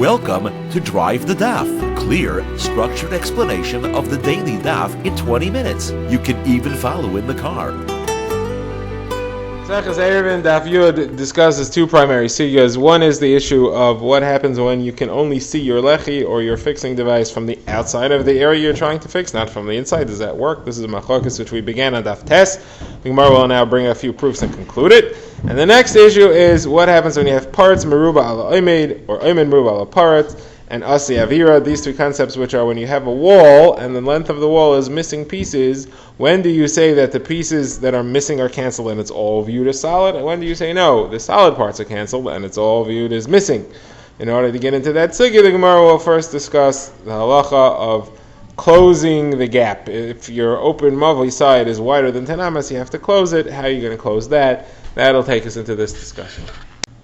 Welcome to Drive the Daf, clear, structured explanation of the daily daf in 20 minutes. You can even follow in the car. Eruvin Daf Yud discusses two primary sugyas. One is the issue of what happens when you can only see your lechi or your fixing device from the outside of the area you're trying to fix, not from the inside. Does that work? This is a machlokas which we began on Daf Tes. The Gemara will now bring a few proofs and conclude it. And the next issue is what happens when you have parts meruba ala oimed or oimed meruba ala parat and asi avira. These two concepts, which are when you have a wall and the length of the wall is missing pieces. When do you say that the pieces that are missing are canceled and it's all viewed as solid? And when do you say no, the solid parts are canceled and it's all viewed as missing? In order to get into that sugya, the Gemara will first discuss the halacha of closing the gap. If your open mavli side is wider than 10 amas, you have to close it. How are you going to close that? That'll take us into this discussion.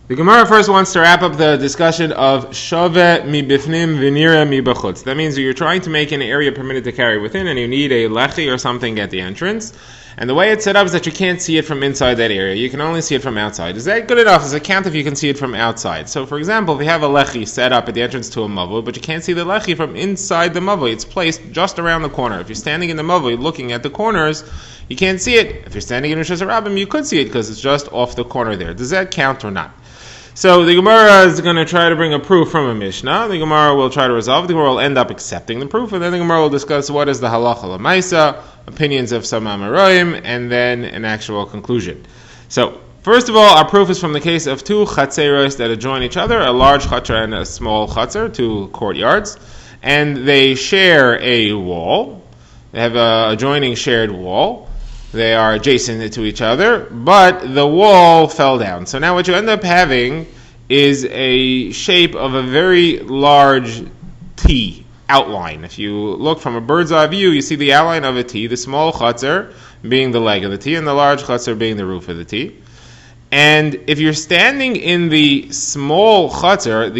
The Gemara first wants to wrap up the discussion of shaveh mi bifnim v'nira mi b'chutz. That means you're trying to make an area permitted to carry within, and you need a lechi or something at the entrance. And the way it's set up is that you can't see it from inside that area. You can only see it from outside. Is that good enough? Does it count if you can see it from outside? So, for example, if you have a lechi set up at the entrance to a mavli, but you can't see the lechi from inside the mavli, it's placed just around the corner. If you're standing in the mavli looking at the corners, you can't see it. If you're standing in Rosh Hashanah, you could see it because it's just off the corner there. Does that count or not? So the Gemara is going to try to bring a proof from a Mishnah. The Gemara will try to resolve. The Gemara will end up accepting the proof, and then the Gemara will discuss what is the halacha l'maisa, opinions of some Amoraim, and then an actual conclusion. So, first of all, our proof is from the case of two chatzeros that adjoin each other, a large chatzer and a small chatzer, two courtyards, and they share a wall. They have an adjoining shared wall. They are adjacent to each other, but the wall fell down. So now what you end up having is a shape of a very large T outline. If you look from a bird's eye view, you see the outline of a T, the small chutzner being the leg of the T, and the large chutzner being the roof of the T. And if you're standing in the small chutzner,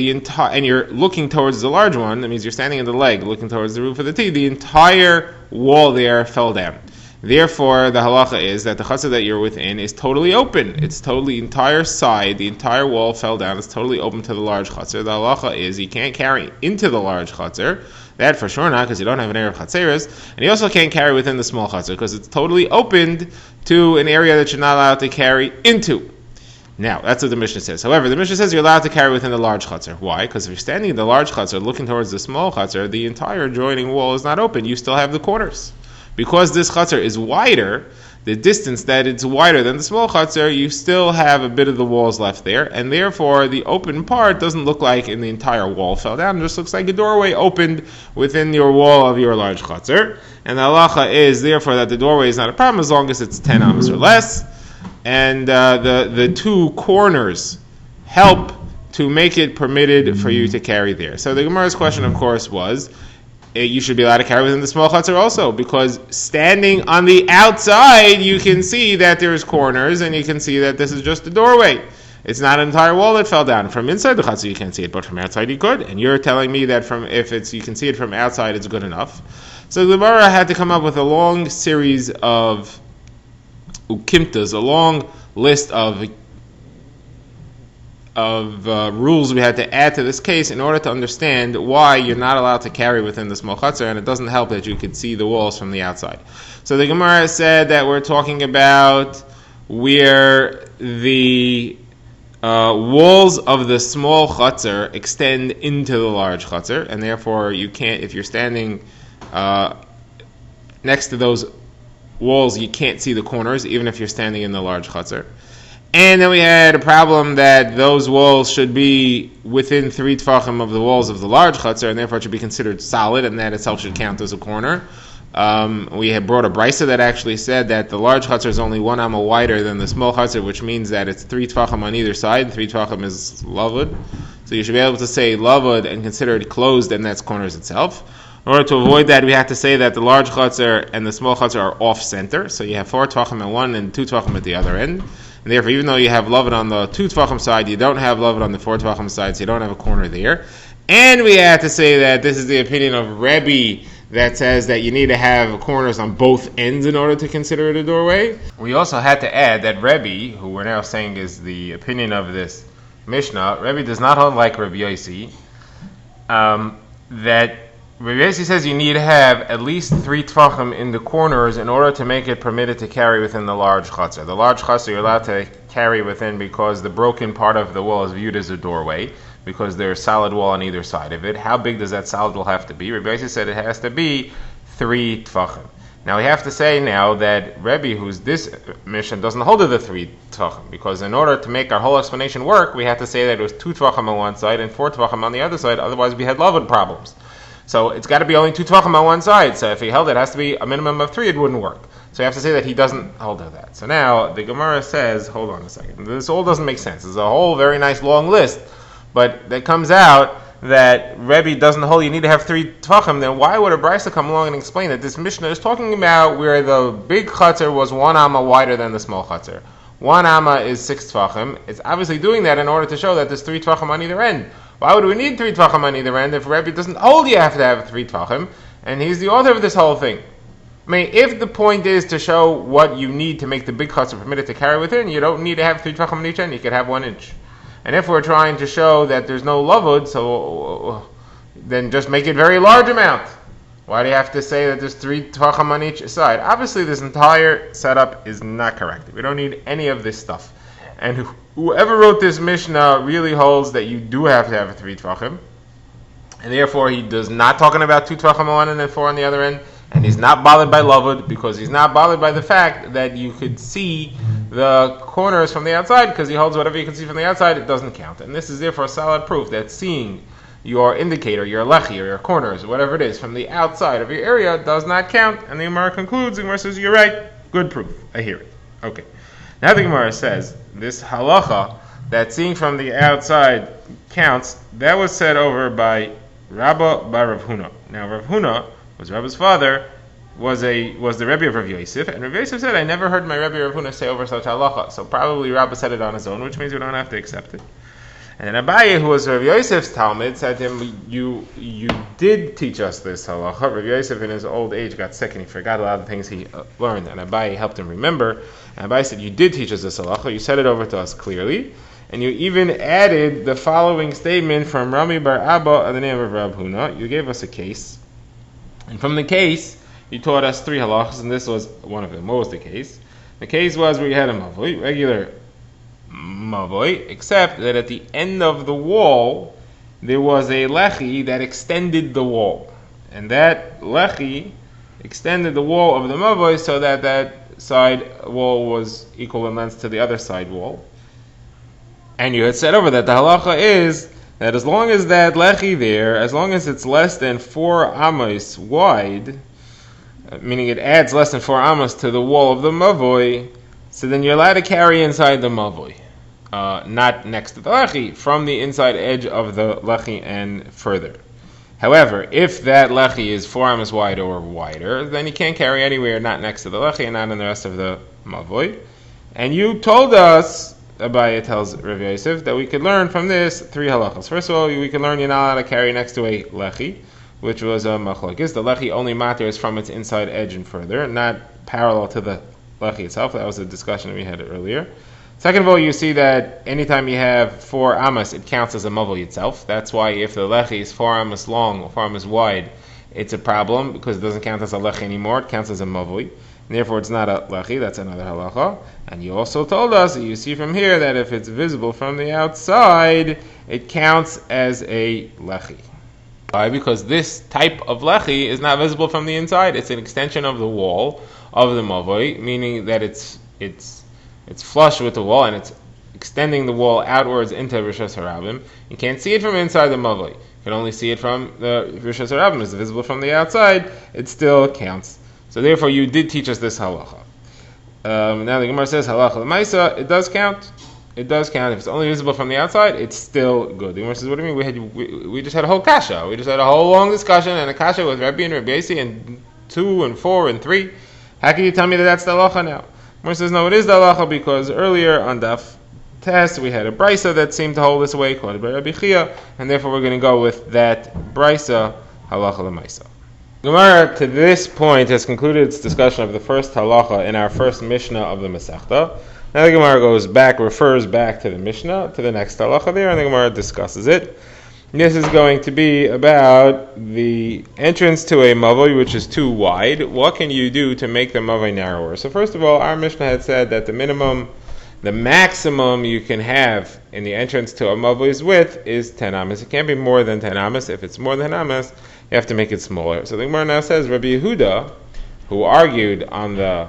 and you're looking towards the large one, that means you're standing in the leg, looking towards the roof of the T, the entire wall there fell down. Therefore, the halacha is that the chutzner that you're within is totally open. It's totally, entire side, the entire wall fell down. It's totally open to the large chutzner. The halacha is you can't carry into the large chutzner. That for sure not, because you don't have an area of chatzeres. And you also can't carry within the small chutzner, because it's totally opened to an area that you're not allowed to carry into. Now, that's what the Mishnah says. However, the Mishnah says you're allowed to carry within the large chutzner. Why? Because if you're standing in the large chutzner looking towards the small chutzner, the entire adjoining wall is not open. You still have the corners. Because this chutzner is wider, the distance that it's wider than the small chutzner, you still have a bit of the walls left there, and therefore the open part doesn't look like in the entire wall fell down. It just looks like a doorway opened within your wall of your large chutzner. And the halacha is therefore that the doorway is not a problem as long as it's 10 amos or less. And the two corners help to make it permitted for you to carry there. So the Gemara's question, of course, was, you should be allowed to carry within the small chutzner also, because standing on the outside, you can see that there's corners, and you can see that this is just a doorway. It's not an entire wall that fell down. From inside the chutzner, you can't see it, but from outside, you could. And you're telling me that you can see it from outside, it's good enough. So the Gemara had to come up with a long series of ukimtas, a long list of rules we had to add to this case in order to understand why you're not allowed to carry within the small chutzner, and it doesn't help that you could see the walls from the outside. So the Gemara said that we're talking about where the walls of the small chutzner extend into the large chutzner, and therefore you can't, if you're standing next to those walls, you can't see the corners, even if you're standing in the large chutzner. And then we had a problem that those walls should be within 3 tefachim of the walls of the large chutzner, and therefore it should be considered solid, and that itself should count as a corner. We had brought a brisa that actually said that the large chutzner is only 1 amma wider than the small chutzner, which means that it's 3 tefachim on either side, and 3 tefachim is lavud. So you should be able to say lavud and consider it closed, and that's corners itself. In order to avoid that, we have to say that the large chutzner and the small chutzner are off-center, so you have 4 tefachim at one and 2 tefachim at the other end. And therefore, even though you have lavud on the 2 tefachim side, you don't have lavud on the 4 tefachim side, so you don't have a corner there. And we had to say that this is the opinion of Rebbe that says that you need to have corners on both ends in order to consider it a doorway. We also had to add that Rebbe, who we're now saying is the opinion of this Mishnah, Rebbe does not hold like Rabbi Yossi. that Rabbi Yossi says you need to have at least 3 tvachim in the corners in order to make it permitted to carry within the large chutzner. The large chutzner you're allowed to carry within because the broken part of the wall is viewed as a doorway, because there's solid wall on either side of it. How big does that solid wall have to be? Rabbi Yossi said it has to be 3 tvachim. Now we have to say now that Rebbe, who's this mission, doesn't hold to the 3 tvachim, because in order to make our whole explanation work, we have to say that it was 2 tvachim on one side and 4 tvachim on the other side, otherwise we had lavud problems. So it's got to be only 2 tvachim on one side, so if he held it has to be a minimum of 3, it wouldn't work. So you have to say that he doesn't hold to that. So now the Gemara says, hold on a second, this all doesn't make sense. It's a whole very nice long list, but that comes out that Rebbe doesn't hold, you need to have 3 tvachim, then why would a brisa come along and explain that this Mishnah is talking about where the big chutzner was 1 amma wider than the small chutzner? 1 amma is 6 tvachim. It's obviously doing that in order to show that there's 3 tvachim on either end. Why would we need 3 tvachim on either end if Rebbe doesn't hold you have to have 3 tvachim, and he's the author of this whole thing? I mean, if the point is to show what you need to make the big chutzner permitted to carry within, you don't need to have 3 tvachim on each end, you could have 1 inch. And if we're trying to show that there's no lavud, so then just make it very large amount. Why do you have to say that there's 3 tvachim on each side? Obviously, this entire setup is not correct. We don't need any of this stuff. And whoever wrote this Mishnah really holds that you do have to have a 3 tvachim, and therefore he does not talking about 2 tvachim on one end and 4 on the other end. And he's not bothered by lavud because he's not bothered by the fact that you could see the corners from the outside, because he holds whatever you can see from the outside, it doesn't count. And this is therefore solid proof that seeing your indicator, your lechi, or your corners, whatever it is, from the outside of your area does not count. And the Gemara concludes, the Gemara says, you're right, good proof, I hear it. Okay. Now the Gemara says, this halacha, that seeing from the outside counts, that was said over by Rabba bar Rav Huna. Now Rav Huna was Rabba's father, was the Rebbe of Rav Yosef, and Rav Yosef said, I never heard my Rebbe Rav Huna say over such halacha, so probably Rabba said it on his own, which means we don't have to accept it. And then Abaye, who was Rav Yosef's Talmud, said to him, you did teach us this halacha. Rav Yosef in his old age got sick and he forgot a lot of the things he learned, and Abaye helped him remember, and Abaye said, you did teach us this halacha, you said it over to us clearly, and you even added the following statement from Rami bar Abba of the name of Rav Huna. You gave us a case, and from the case, you taught us 3 halachas, and this was one of them. What was the case? The case was where you had a mavoi, regular mavoi, except that at the end of the wall, there was a lechi that extended the wall. And that lechi extended the wall of the mavoi so that that side wall was equal in length to the other side wall. And you had said over that the halacha is that as long as that lechi there, as long as it's less than 4 amos wide, meaning it adds less than 4 amos to the wall of the mavoi, so then you're allowed to carry inside the mavoi, not next to the lechi, from the inside edge of the lechi and further. However, if that lechi is 4 amos wide or wider, then you can't carry anywhere not next to the lechi and not in the rest of the mavoi. And you told us, Abaye tells Rav Yosef, that we could learn from this 3 halachas. First of all, we can learn you're not allowed to carry next to a lechi, which was a machlokes. The lechi only matters from its inside edge and further, not parallel to the lechi itself. That was a discussion we had earlier. Second of all, you see that anytime you have 4 amos, it counts as a mavoi itself. That's why if the lechi is 4 amos long or 4 amos wide, it's a problem because it doesn't count as a lechi anymore. It counts as a mavoi. And therefore, it's not a lechi. That's another halacha. And you also told us, you see from here, that if it's visible from the outside, it counts as a lechi. Why? Because this type of lechi is not visible from the inside. It's an extension of the wall of the mavoi, meaning that it's flush with the wall and it's extending the wall outwards into Rishas Harabim. You can't see it from inside the mavoi. You can only see it from the Rishas Harabim. It's visible from the outside. It still counts. So therefore, you did teach us this halacha. Now the Gemara says halacha l'maisa. It does count. It does count. If it's only visible from the outside, it's still good. The Gemara says, what do you mean? We just had a whole kasha. We just had a whole long discussion and a kasha with Rabbi and Rabbi Yossi and 2 and 4 and 3. How can you tell me that that's the halacha now? The Gemara says, no, it is the halacha because earlier on Daf Test we had a brisa that seemed to hold this way, called by Rabbi Chia, and therefore we're going to go with that brisa halacha l'maisa. Gemara to this point has concluded its discussion of the first halacha in our first Mishnah of the Masechta. Now the Gemara refers back to the Mishnah, to the next halacha there, and the Gemara discusses it. This is going to be about the entrance to a mavoi which is too wide. What can you do to make the mavoi narrower? So first of all, our Mishnah had said that the maximum you can have in the entrance to a mavoi's width is 10 amas. It can't be more than 10 amas. If it's more than 10 amas, you have to make it smaller. So the Gemara now says Rabbi Yehuda, who argued on the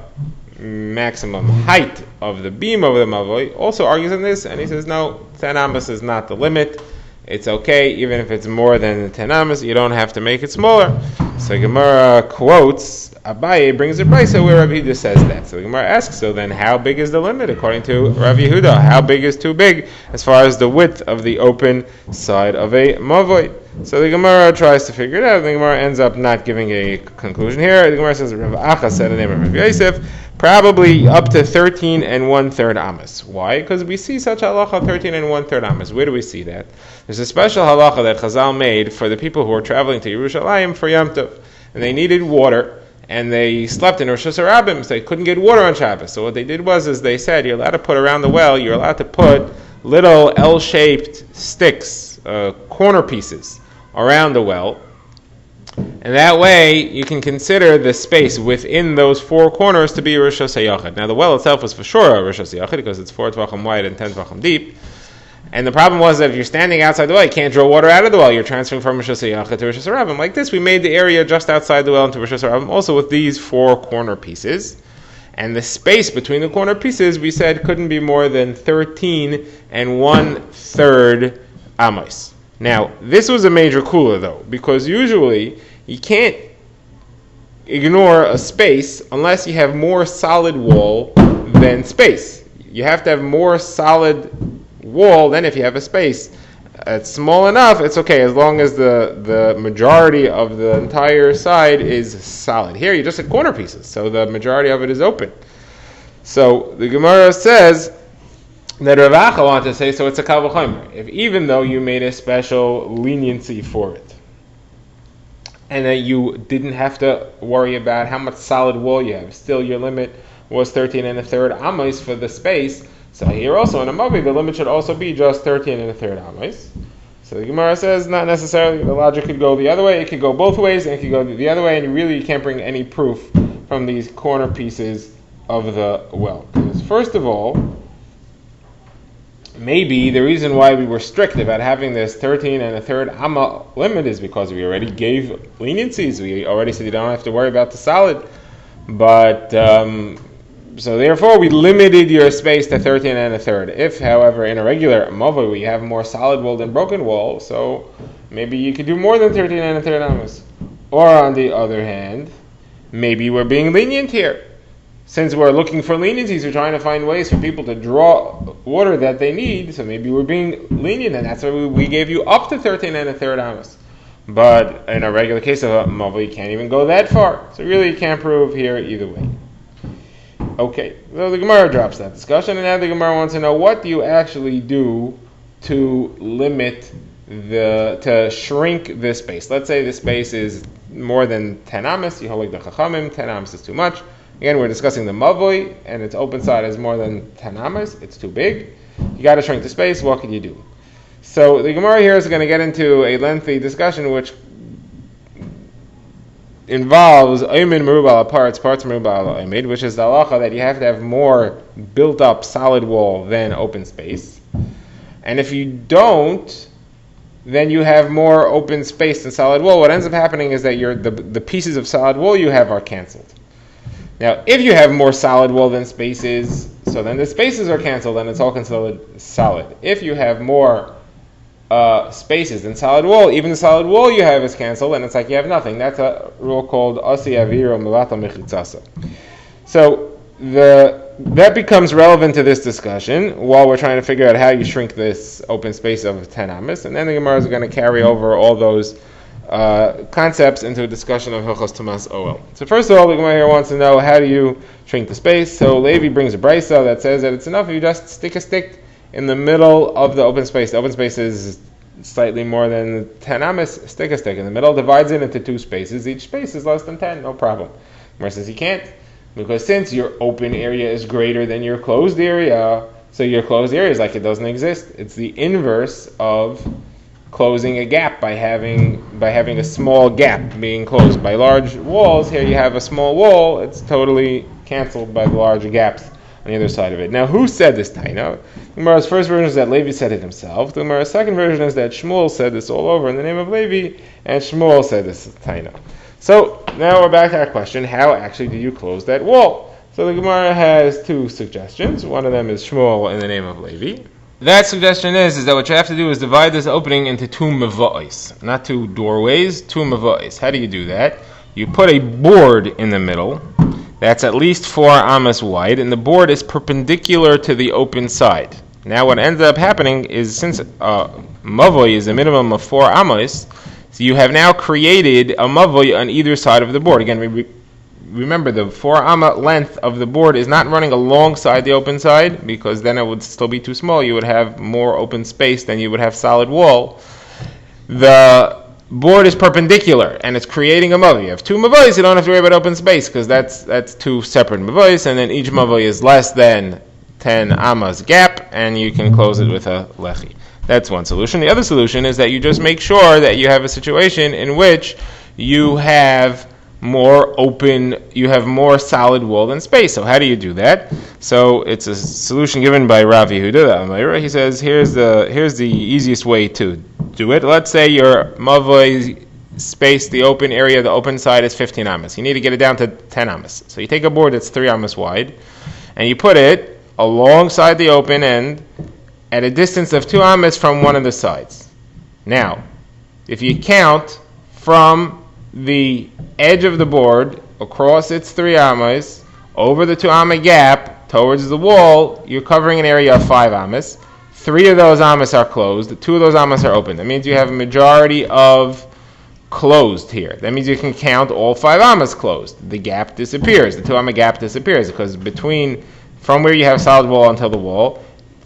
maximum height of the beam of the mavoi, also argues on this, and he says no, 10 amas is not the limit. It's okay, even if it's more than 10 amas, you don't have to make it smaller. So Gemara quotes, Abaye brings a brisa where Rabbi Yehuda says that. So the Gemara asks, so then how big is the limit according to Rabbi Yehuda? How big is too big as far as the width of the open side of a mavoi? So the Gemara tries to figure it out, and the Gemara ends up not giving a conclusion here. The Gemara says, Rav Acha said the name of Rabbi Yosef, probably up to 13 1/3 amas. Why? Because we see such halacha 13 1/3 amas. Where do we see that? There's a special halacha that Chazal made for the people who were traveling to Yerushalayim for Yom Tov, and they needed water, and they slept in Rosh Hashanah, so they couldn't get water on Shabbos. So what they did was they said, you're allowed to put around the well, you're allowed to put little L-shaped sticks, corner pieces, around the well, and that way you can consider the space within ththose four corners to be Rosh Hashanah. Now the well itself was for sure a Rosh Hashanah because it's 4 tvachim wide and 10 tvachim deep. And the problem was that if you're standing outside the well, you can't draw water out of the well. You're transferring from Rosh Hashanah to Rosh Hashanah. Like this, we made the area just outside the well into Rosh Hashanah, also with these four corner pieces. And the space between the corner pieces, we said, couldn't be more than 13 1/3 amos. Now, this was a major kula, though, because usually you can't ignore a space unless you have more solid wall than space. You have to have more solid wall than if you have a space. It's small enough, it's okay, as long as the majority of the entire side is solid. Here, you just had corner pieces, so the majority of it is open. So, the Gemara says that Rav Acha wanted to say, so it's a kal v'chomer. If even though you made a special leniency for it, and that you didn't have to worry about how much solid wall you have, still your limit was 13 1/3 amos for the space. So here also in a mavi, the limit should also be just 13 1/3 amos. So the Gemara says not necessarily. The logic could go the other way. It could go both ways, and it could go the other way. And you can't bring any proof from these corner pieces of the well. Because first of all, maybe the reason why we were strict about having this 13 1/3 amma limit is because we already gave leniencies. We already said you don't have to worry about the solid. But so therefore we limited your space to 13 1/3. If, however, in a regular mavoi we have more solid wall than broken wall, so maybe you could do more than 13 1/3 amos. Or on the other hand, maybe we're being lenient here. Since we're looking for leniencies, we're trying to find ways for people to draw water that they need, so maybe we're being lenient, and that's why we gave you up to 13 1/3 amos. But in a regular case of a mavoi, you can't even go that far. So really you can't prove here either way. Okay, so the Gemara drops that discussion, and now the Gemara wants to know, what do you actually do to limit to shrink this space? Let's say the space is more than 10 amos, you hold like the Chachamim, 10 amos is too much. Again, we're discussing the mavoi, and its open side is more than 10 amos, it's too big. You got to shrink the space, what can you do? So the Gemara here is going to get into a lengthy discussion which involves Oymin Merubal parts Merubal Oymid, which is the halacha that you have to have more built up solid wall than open space. And if you don't, then you have more open space than solid wall. What ends up happening is that the pieces of solid wall you have are canceled. Now, if you have more solid wall than spaces, so then the spaces are canceled and it's all considered solid. If you have more spaces than solid wall, even the solid wall you have is canceled, and it's like you have nothing. That's a rule called Asi Aviro Milata Mechitzasa. So that becomes relevant to this discussion while we're trying to figure out how you shrink this open space of 10 amos, and then the Gemara is going to carry over all those concepts into a discussion of Hilchos Tumas Oel. So first of all, the Gemara here wants to know, how do you shrink the space? So Levi brings a brisa that says that it's enough if you just stick a stick in the middle of the open space. The open space is slightly more than 10 amos, stick a stick in the middle, divides it into two spaces. Each space is less than 10, no problem. Gemara says you can't, because since your open area is greater than your closed area, so your closed area is like it doesn't exist. It's the inverse of closing a gap by having a small gap being closed. By large walls, here you have a small wall, it's totally canceled by the larger gaps on the other side of it. Now, who said this taina? The Gemara's first version is that Levi said it himself. The Gemara's second version is that Shmuel said this all over in the name of Levi, and Shmuel said this is taina. So, now we're back to our question, how actually do you close that wall? So the Gemara has two suggestions. One of them is Shmuel in the name of Levi. That suggestion is that what you have to do is divide this opening into two mava'is, not two doorways, two mava'is. How do you do that? You put a board in the middle that's at least 4 amas wide, and the board is perpendicular to the open side. Now what ends up happening is, since mavoi is a minimum of 4 amas, so you have now created a mavoi on either side of the board. Again, remember, the 4 amma length of the board is not running alongside the open side, because then it would still be too small. You would have more open space than you would have solid wall. The board is perpendicular, and it's creating a mavoi. You have 2 mavois, you don't have to worry about open space, because that's 2 separate mavois, and then each mavoi is less than 10 amas gap, and you can close it with a lechi. That's one solution. The other solution is that you just make sure that you have a situation in which you have more solid wall than space. So how do you do that? So it's a solution given by Rav Yehuda, the Amira. He says, here's the easiest way to do it. Let's say your mavoi space, the open area, the open side is 15 amas. You need to get it down to 10 amas. So you take a board that's 3 amas wide, and you put it alongside the open end at a distance of 2 amas from one of the sides. Now, if you count from the edge of the board across its 3 amas over the 2 amma gap towards the wall, you're covering an area of 5 amas. 3 of those amas are closed, 2 of those amas are open. That means you have a majority of closed here. That means you can count all 5 amas closed. The gap disappears, the 2 amma gap disappears, because from where you have solid wall until the wall,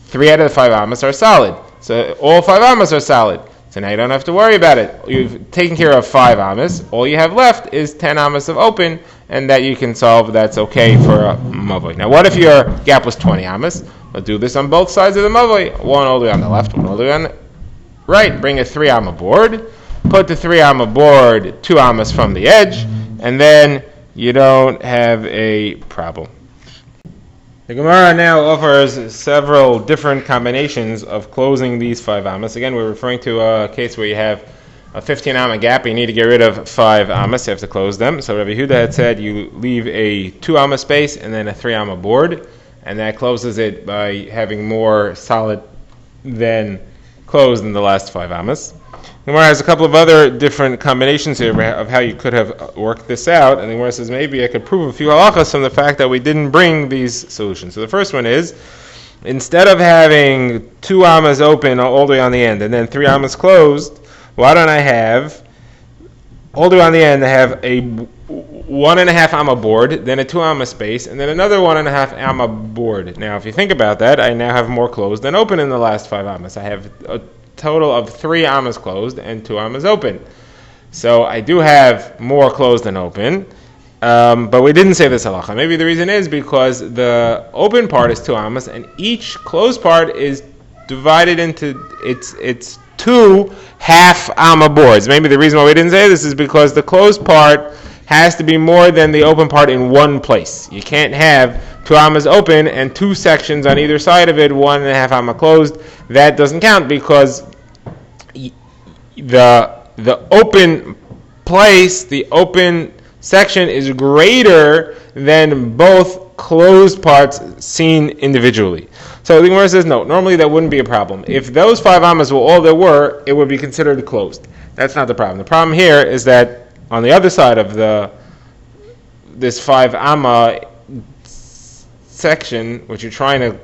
3 out of the 5 amas are solid. So all 5 amas are solid. So now you don't have to worry about it. You've taken care of 5 amas. All you have left is 10 amas of open, and that you can solve. That's okay for a mavoi. Now, what if your gap was 20 amas? We'll do this on both sides of the mavoi. One all the way on the left, one all the way on the right. Bring a 3 amma board. Put the 3 amma board 2 amas from the edge, and then you don't have a problem. The Gemara now offers several different combinations of closing these 5 amas. Again, we're referring to a case where you have a 15 amma gap, you need to get rid of 5 amas, you have to close them. So Rabbi Yehuda had said you leave a 2 amma space and then a 3 amma board, and that closes it by having more solid than closed in the last 5 amas. The Gemara has a couple of other different combinations here of how you could have worked this out, and the Gemara says maybe I could prove a few halachas from the fact that we didn't bring these solutions. So the first one is, instead of having 2 amas open all the way on the end and then 3 amas closed, why don't I have, all the way on the end, I have a 1.5 amma board, then a 2 amma space, and then another 1.5 amma board. Now, if you think about that, I now have more closed than open in the last 5 amas. I have a total of 3 amas closed and 2 amas open. So I do have more closed than open, but we didn't say this halacha. Maybe the reason is because the open part is 2 amas, and each closed part is divided into its 2 half amma boards. Maybe the reason why we didn't say this is because the closed part has to be more than the open part in one place. You can't have 2 amas open and 2 sections on either side of it, 1.5 amma closed. That doesn't count because the open place, the open section is greater than both closed parts seen individually. So the Gemara says no, normally that wouldn't be a problem. If those 5 amas were all there were, it would be considered closed. That's not the problem. The problem here is that on the other side of this 5 amma section, which you're trying to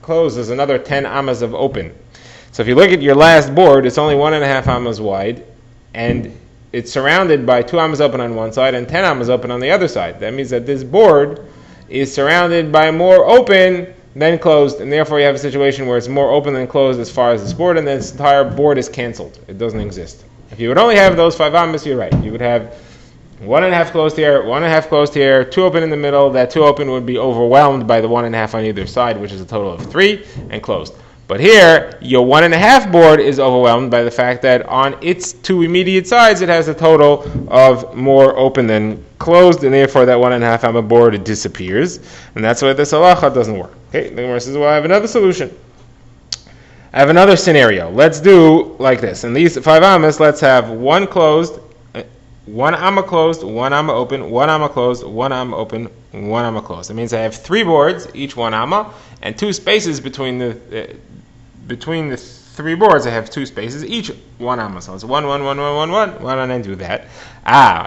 close, there's another 10 amas of open. So if you look at your last board, it's only 1.5 amas wide, and it's surrounded by 2 amas open on one side and 10 amas open on the other side. That means that this board is surrounded by more open than closed, and therefore you have a situation where it's more open than closed as far as this board, and this entire board is canceled. It doesn't exist. If you would only have those 5 amas, you're right. You would have 1.5 closed here, 1.5 closed here, 2 open in the middle. That 2 open would be overwhelmed by the 1.5 on either side, which is a total of 3, and closed. But here, your 1.5 board is overwhelmed by the fact that on its two immediate sides, it has a total of more open than closed, and therefore that 1.5 amma board disappears. And that's why this halacha doesn't work. Okay, the Gemara says, well, I have another solution. I have another scenario. Let's do like this. In these 5 ammas, let's have one closed, 1 amma closed, 1 amma open, 1 amma closed, 1 amma open, 1 amma closed. That means I have 3 boards, each 1 amma, and 2 spaces between the 3 boards. I have 2 spaces, each 1 amma. So it's 1, 1, 1, 1, 1, 1. Why don't I do that?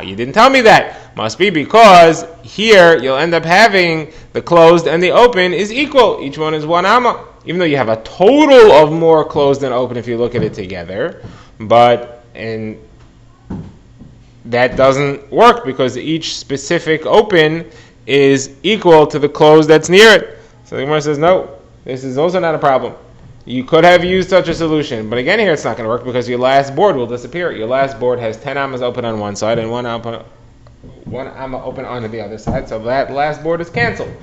You didn't tell me that. Must be because here you'll end up having the closed and the open is equal. Each one is 1 amma. Even though you have a total of more closed than open if you look at it together, that doesn't work because each specific open is equal to the closed that's near it. So the Gemara says, no, this is also not a problem. You could have used such a solution, but again here it's not going to work because your last board will disappear. Your last board has 10 ammas open on one side and 1 amma open on the other side, so that last board is canceled.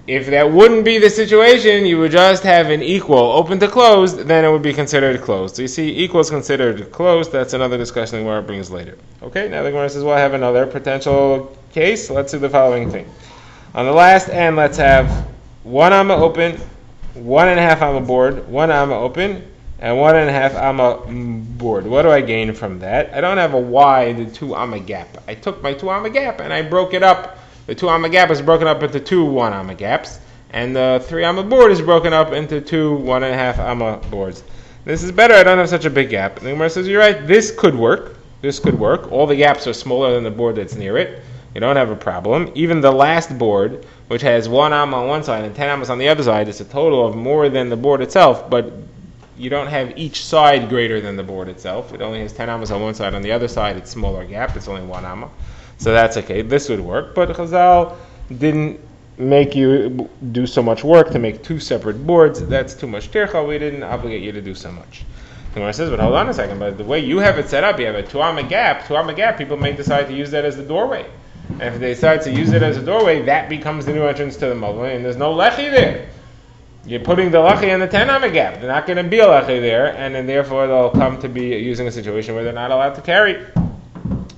If that wouldn't be the situation, you would just have an equal open to closed, then it would be considered closed. So you see, equal is considered closed. That's another discussion the Gemara brings later. Okay, now the Gemara says, well, I have another potential case. Let's do the following thing. On the last end, let's have 1 amma open, 1.5 amma board, 1 amma open, and 1.5 amma board. What do I gain from that? I don't have a wide 2 amma gap. I took my 2 amma gap and I broke it up. The 2 amma gap is broken up into 2 1 amma gaps, and the 3 amma board is broken up into 2 1.5 amma boards. This is better. I don't have such a big gap. And the Gemara says, you're right, this could work. This could work. All the gaps are smaller than the board that's near it. You don't have a problem. Even the last board, which has 1 amma on one side and 10 ammas on the other side, is a total of more than the board itself, but you don't have each side greater than the board itself. It only has 10 ammas on one side. On the other side, it's smaller gap. It's only 1 amma. So that's okay. This would work. But Chazal didn't make you do so much work to make 2 separate boards. That's too much tircha. We didn't obligate you to do so much. The Gemara says, but hold on a second. But the way you have it set up, you have a 2 amma gap. 2 amma gap, people may decide to use that as the doorway. And if they decide to use it as a doorway, that becomes the new entrance to the Mavli, and there's no lechi there. You're putting the lechi in the 10 amma gap. They're not going to be a lechi there, and then therefore they'll come to be using a situation where they're not allowed to carry.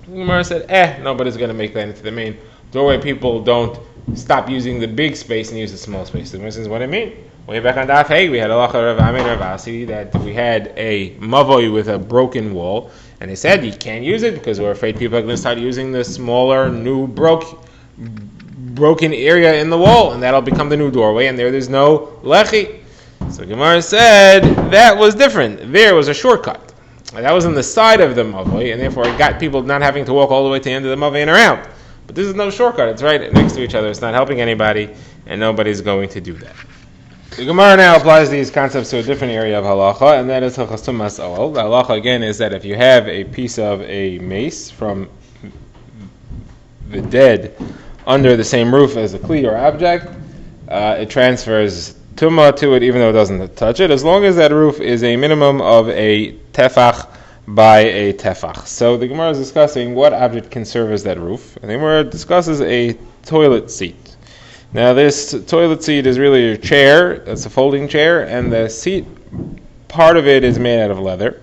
Gemara said, nobody's going to make that into the main doorway. People don't stop using the big space and use the small space. The Gemara says, what do you mean? Way back on Daf Hey, we had a halacha Rav Amin Rav Asi that we had a mavoi with a broken wall, and they said you can't use it because we're afraid people are going to start using the smaller, new broken area in the wall, and that'll become the new doorway, and there's no lechi. So Gemara said that was different. There was a shortcut. That was on the side of the mavoi, and therefore it got people not having to walk all the way to the end of the mavoi and around. But this is no shortcut. It's right next to each other. It's not helping anybody, and nobody's going to do that. The Gemara now applies these concepts to a different area of halacha, and that is Hilchos Tumas Oel. The halacha again is that if you have a piece of a mace from the dead under the same roof as a kli or object, it transfers tumah to it even though it doesn't touch it, as long as that roof is a minimum of a tefach by a tefach. So the Gemara is discussing what object can serve as that roof, and the Gemara discusses a toilet seat. Now this toilet seat is really a chair, it's a folding chair, and the seat, part of it is made out of leather,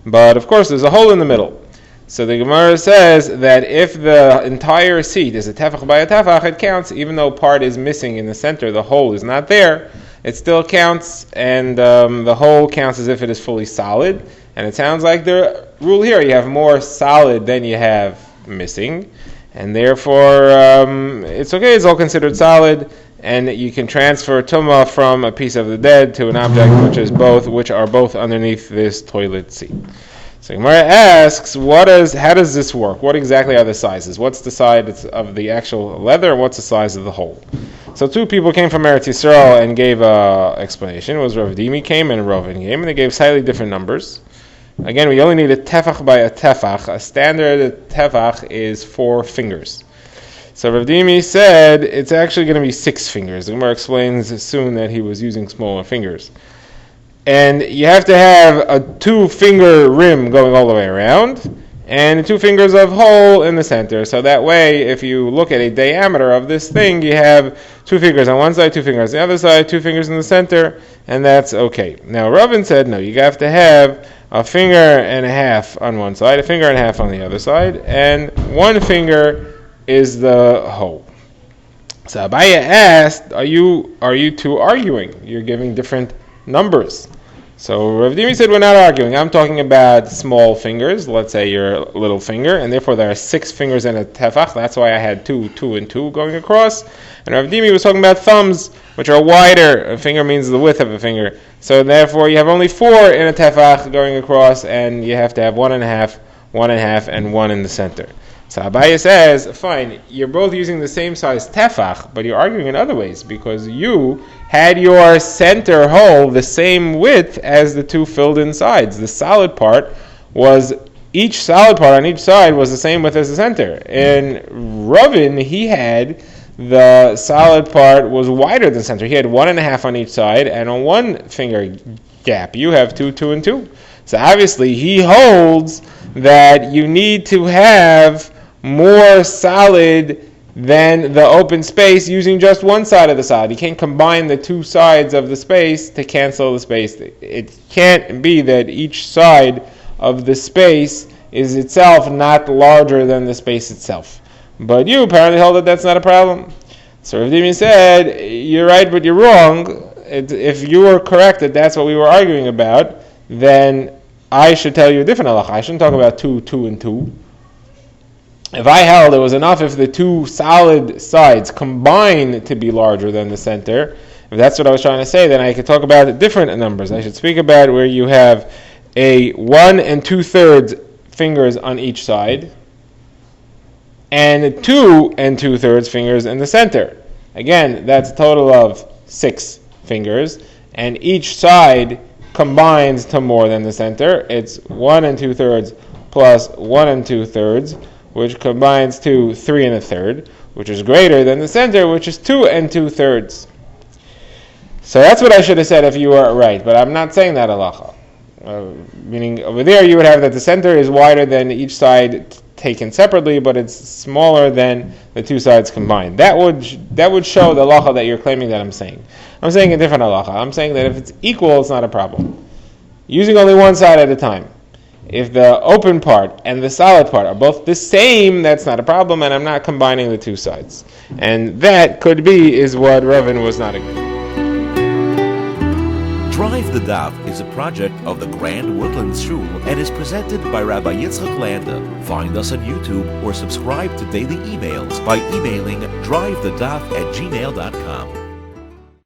but of course there's a hole in the middle. So the Gemara says that if the entire seat is a tefach by a tefach, it counts, even though part is missing in the center, the hole is not there, it still counts, and the hole counts as if it is fully solid. And it sounds like the rule here, you have more solid than you have missing, and therefore it's okay, it's all considered solid, and you can transfer tumah from a piece of the dead to an object which are both underneath this toilet seat. So Gemara asks, how does this work? What exactly are the sizes? What's the size of the actual leather, and what's the size of the hole? So 2 people came from Eretz Yisrael and gave an explanation. It was Rav Dimi came and Eruvin came, and they gave slightly different numbers. Again, we only need a tefach by a tefach. A standard tefach is 4 fingers. So Rav Dimi said it's actually going to be 6 fingers. The Gemara explains soon that he was using smaller fingers. And you have to have a 2-finger rim going all the way around, and 2 fingers of hole in the center. So that way, if you look at a diameter of this thing, you have 2 fingers on one side, 2 fingers on the other side, 2 fingers in the center, and that's okay. Now, Eruvin said, no, you have to have a finger and a half on one side, a finger and a half on the other side, and 1 finger is the hole. So Abaya asked, are you two arguing? You're giving different numbers. So Rav Dimi said, we're not arguing. I'm talking about small fingers, let's say your little finger, and therefore there are 6 fingers in a tefach. That's why I had 2 and 2 going across. And Rav Dimi was talking about thumbs, which are wider. A finger means the width of a finger. So therefore you have only 4 in a tefach going across, and you have to have 1 and a half, 1 and a half, and 1 in the center. So Abaya says, fine, you're both using the same size tefach, but you're arguing in other ways, because you had your center hole the same width as the 2 filled-in sides. The solid part each solid part on each side was the same width as the center. In Eruvin, he had the solid part was wider than the center. He had 1 and a half on each side, and on 1 finger gap, you have 2, 2, and 2. So obviously, he holds that you need to have more solid than the open space using just one side of the solid. You can't combine the 2 sides of the space to cancel the space. It can't be that each side of the space is itself not larger than the space itself. But you apparently hold that that's not a problem. So Rav Dimi said, you're right, but you're wrong. If you were correct that that's what we were arguing about, then I should tell you a different halacha. I shouldn't talk about 2, 2, and 2. If I held it was enough if the 2 solid sides combine to be larger than the center, if that's what I was trying to say, then I could talk about different numbers. I should speak about where you have a 1 2/3 fingers on each side, and 2 2/3 fingers in the center. Again, that's a total of 6 fingers, and each side combines to more than the center. It's 1 2/3 plus 1 2/3, which combines to 3 1/3, which is greater than the center, which is 2 2/3. So that's what I should have said if you were right, but I'm not saying that halacha. Meaning over there you would have that the center is wider than each side taken separately, but it's smaller than the 2 sides combined. That would show the halacha that you're claiming that I'm saying. I'm saying a different halacha. I'm saying that if it's equal, it's not a problem. Using only one side at a time. If the open part and the solid part are both the same, that's not a problem, and I'm not combining the 2 sides. And that is what Eruvin was not agreeing. Drive the Daf is a project of the Grand Woodlands Shul and is presented by Rabbi Yitzchak Landa. Find us on YouTube or subscribe to daily emails by emailing drivethedaf@gmail.com.